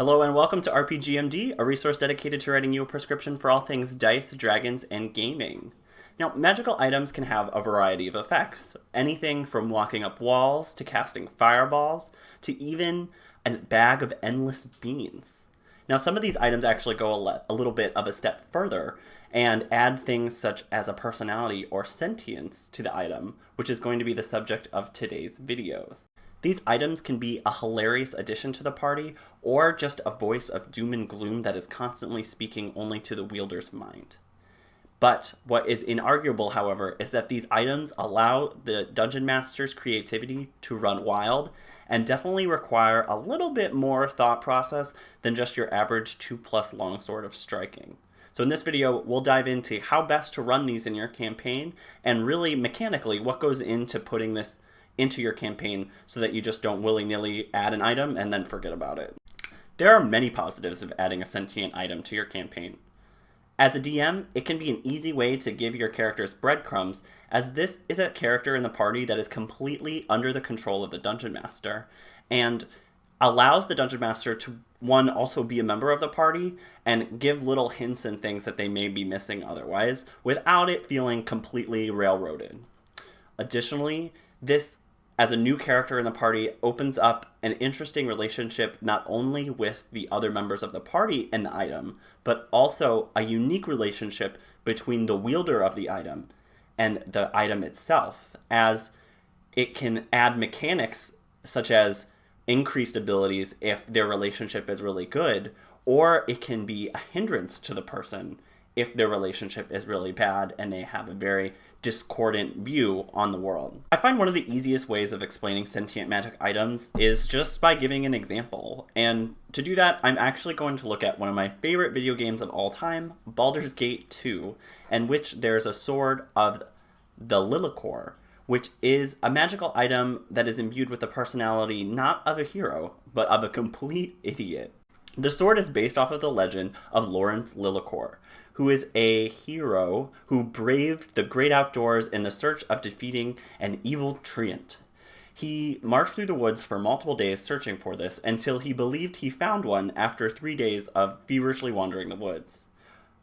Hello and welcome to RPGMD, a resource dedicated to writing you a prescription for all things dice, dragons, and gaming. Now, magical items can have a variety of effects, anything from walking up walls to casting fireballs to even a bag of endless beans. Now, some of these items actually go a little bit of a step further and add things such as a personality or sentience to the item, which is going to be the subject of today's videos. These items can be a hilarious addition to the party, or just a voice of doom and gloom that is constantly speaking only to the wielder's mind. But what is inarguable, however, is that these items allow the Dungeon Master's creativity to run wild, and definitely require a little bit more thought process than just your average 2+ longsword of striking. So in this video, we'll dive into how best to run these in your campaign, and really mechanically what goes into putting this into your campaign so that you just don't willy-nilly add an item and then forget about it. There are many positives of adding a sentient item to your campaign. As a DM, it can be an easy way to give your characters breadcrumbs, as this is a character in the party that is completely under the control of the Dungeon Master, and allows the Dungeon Master to, one, also be a member of the party, and give little hints and things that they may be missing otherwise, without it feeling completely railroaded. Additionally, this, as a new character in the party, opens up an interesting relationship not only with the other members of the party and the item, but also a unique relationship between the wielder of the item and the item itself, as it can add mechanics such as increased abilities if their relationship is really good, or it can be a hindrance to the person if their relationship is really bad and they have a very discordant view on the world. I find one of the easiest ways of explaining sentient magic items is just by giving an example. And to do that, I'm actually going to look at one of my favorite video games of all time, Baldur's Gate 2, in which there's a sword of the Lilikor, which is a magical item that is imbued with the personality not of a hero, but of a complete idiot. The sword is based off of the legend of Lawrence Lilikor, who is a hero who braved the great outdoors in the search of defeating an evil treant. He marched through the woods for multiple days searching for this until he believed he found one after 3 days of feverishly wandering the woods.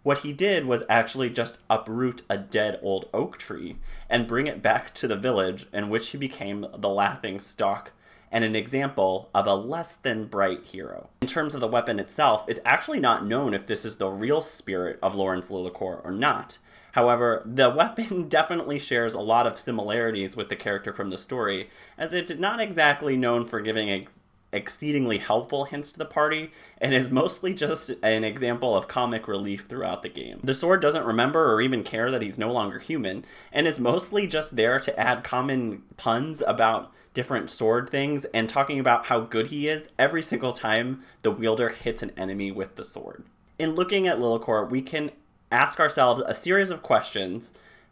What he did was actually just uproot a dead old oak tree and bring it back to the village, in which he became the laughing stock and an example of a less than bright hero. In terms of the weapon itself, it's actually not known if this is the real spirit of Lawrence Lilikor or not. However, the weapon definitely shares a lot of similarities with the character from the story, as it's not exactly known for giving exceedingly helpful hints to the party, and is mostly just an example of comic relief throughout the game. The sword doesn't remember or even care that he's no longer human, and is mostly just there to add common puns about different sword things and talking about how good he is every single time the wielder hits an enemy with the sword. In looking at Lilikor, we can ask ourselves a series of questions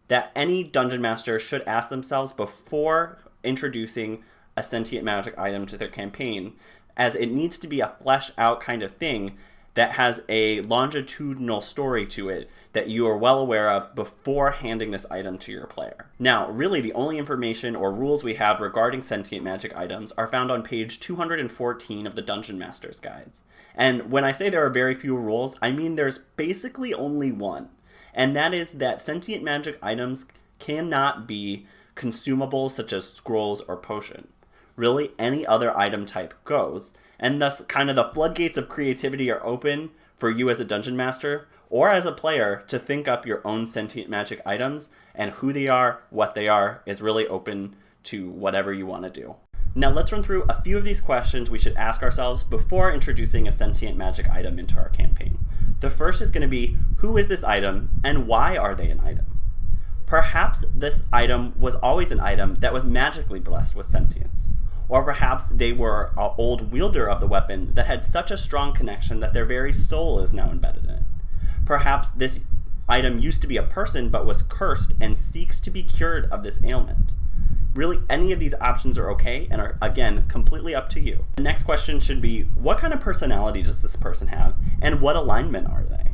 that any dungeon master should ask themselves before introducing a sentient magic item to their campaign, as it needs to be a fleshed out kind of thing that has a longitudinal story to it that you are well aware of before handing this item to your player. Now, really the only information or rules we have regarding sentient magic items are found on page 214 of the Dungeon Master's Guides. And when I say there are very few rules, I mean there's basically only one, and that is that sentient magic items cannot be consumables such as scrolls or potion. Really, any other item type goes, and thus kind of the floodgates of creativity are open for you as a dungeon master or as a player to think up your own sentient magic items, and who they are, what they are, is really open to whatever you want to do. Now let's run through a few of these questions we should ask ourselves before introducing a sentient magic item into our campaign. The first is going to be, who is this item and why are they an item? Perhaps this item was always an item that was magically blessed with sentience. Or perhaps they were an old wielder of the weapon that had such a strong connection that their very soul is now embedded in it. Perhaps this item used to be a person but was cursed and seeks to be cured of this ailment. Really, any of these options are okay and are, again, completely up to you. The next question should be, what kind of personality does this person have, and what alignment are they?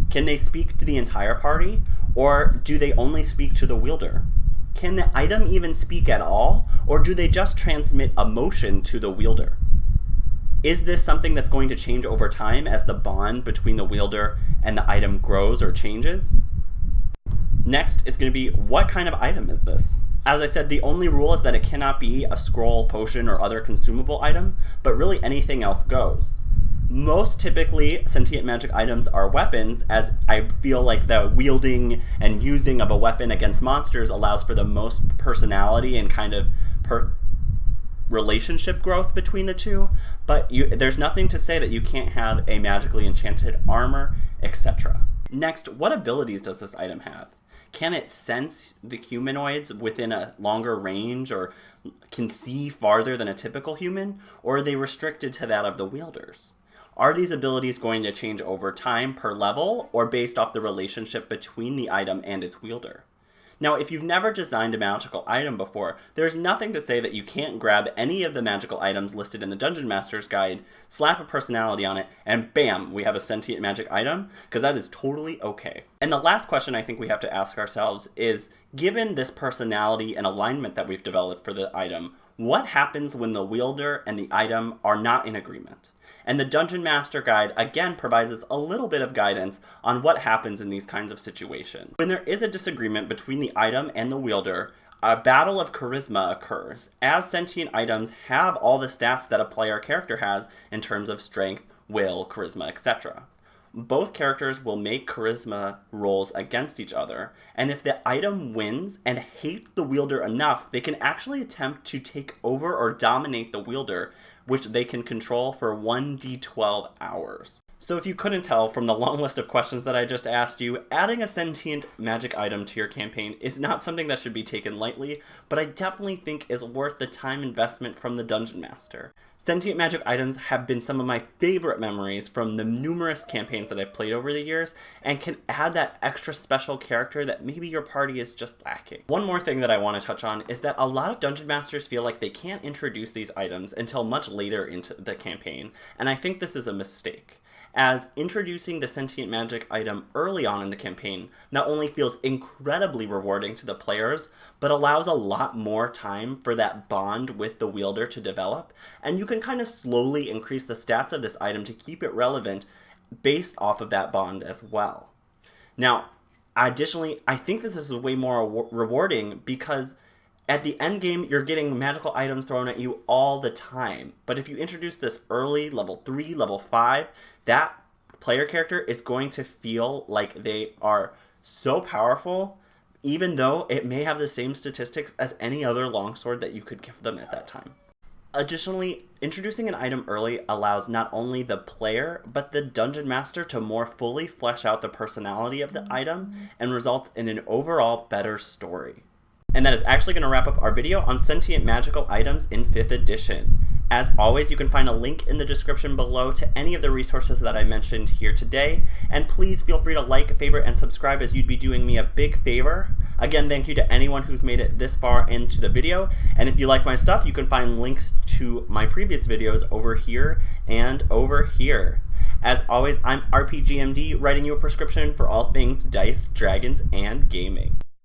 Can they speak to the entire party, or do they only speak to the wielder? Can the item even speak at all, or do they just transmit emotion to the wielder? Is this something that's going to change over time as the bond between the wielder and the item grows or changes? Next is going to be, what kind of item is this? As I said, the only rule is that it cannot be a scroll, potion, or other consumable item, but really anything else goes. Most typically, sentient magic items are weapons, as I feel like the wielding and using of a weapon against monsters allows for the most personality and kind of relationship growth between the two, but there's nothing to say that you can't have a magically enchanted armor, etc. Next, what abilities does this item have? Can it sense the humanoids within a longer range, or can see farther than a typical human, or are they restricted to that of the wielders? Are these abilities going to change over time per level, or based off the relationship between the item and its wielder? Now, if you've never designed a magical item before, there's nothing to say that you can't grab any of the magical items listed in the Dungeon Master's Guide, slap a personality on it, and bam, we have a sentient magic item, because that is totally okay. And the last question I think we have to ask ourselves is, given this personality and alignment that we've developed for the item, what happens when the wielder and the item are not in agreement? And the Dungeon Master Guide again provides us a little bit of guidance on what happens in these kinds of situations. When there is a disagreement between the item and the wielder, a battle of charisma occurs, as sentient items have all the stats that a player character has in terms of strength, will, charisma, etc. Both characters will make charisma rolls against each other, and if the item wins and hates the wielder enough, they can actually attempt to take over or dominate the wielder, which they can control for 1d12 hours. So if you couldn't tell from the long list of questions that I just asked you, adding a sentient magic item to your campaign is not something that should be taken lightly, but I definitely think is worth the time investment from the Dungeon Master. Sentient magic items have been some of my favorite memories from the numerous campaigns that I've played over the years, and can add that extra special character that maybe your party is just lacking. One more thing that I want to touch on is that a lot of Dungeon Masters feel like they can't introduce these items until much later into the campaign, and I think this is a mistake, as introducing the sentient magic item early on in the campaign not only feels incredibly rewarding to the players, but allows a lot more time for that bond with the wielder to develop, and you can kind of slowly increase the stats of this item to keep it relevant based off of that bond as well. Now, additionally, I think this is way more rewarding because at the end game, you're getting magical items thrown at you all the time. But if you introduce this early, level 3, level 5, that player character is going to feel like they are so powerful, even though it may have the same statistics as any other longsword that you could give them at that time. Additionally, introducing an item early allows not only the player, but the Dungeon Master to more fully flesh out the personality of the item and results in an overall better story. And that is actually going to wrap up our video on sentient magical items in 5th edition. As always, you can find a link in the description below to any of the resources that I mentioned here today. And please feel free to like, favorite, and subscribe, as you'd be doing me a big favor. Again, thank you to anyone who's made it this far into the video. And if you like my stuff, you can find links to my previous videos over here and over here. As always, I'm RPGMD, writing you a prescription for all things dice, dragons, and gaming.